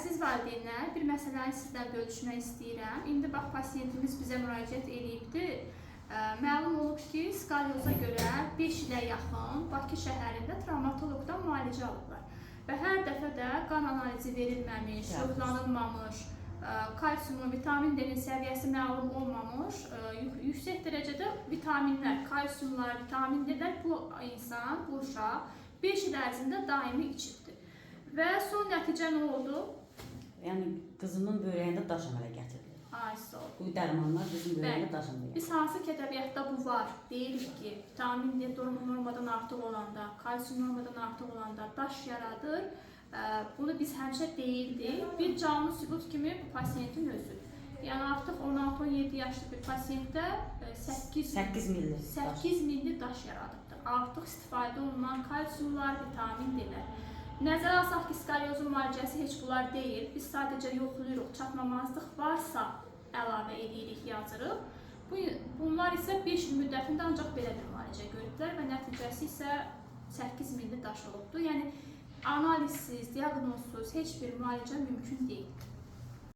Əziz valideynlər, bir məsələni sizdən bölüşmək istəyirəm. İndi bax, pasiyentimiz bizə müraciət edibdir. Məlum olub ki, skalyoza görə 5 ilə yaxın Bakı şəhərində travmatoloqdan müalicə alıblar. Və hər dəfə də qan analizi verilməmiş, yoxlanılmamış, kalsiumun, vitamin D-nin səviyyəsi məlum olmamış, yüksək dərəcədə vitaminlər, kalsiumlar, vitamin D-lər bu insan, bu uşaq 5 il ərzində daimi içibdir. Və son nəticə nə oldu? Yəni qızımın böyrəyində daş əmələ gətirdi. Ay, sağ ol. Bu dərmanlar bizim böyrəyində daş əmələ gətirdi. Biz hansı ki ədəbiyyatda bu var, deyirik ki, vitamin D normadan artıq olanda, kalsium normadan artıq olanda daş yaradır. Bunu biz həmişə deyildik. Bir canlı sübut kimi bu pasiyentin özü. Yəni artıq 16-17 yaşlı bir pasiyentdə 8 milli daş yaradıbdır. Artıq istifadə olunan kalsiumlar, vitamin D-lər. Nəzərə alsaq ki, skalyozun müalicəsi heç bunlar deyil. Biz sadəcə yoxlayırıq, çatmamazlıq varsa əlavə edirik, yazırıq. Bunlar isə 5 il müddətində ancaq belə bir müalicə görüblər və nəticəsi isə 8 milli daş olubdur. Yəni analizsiz, diaqnozsuz heç bir müalicə mümkün deyil.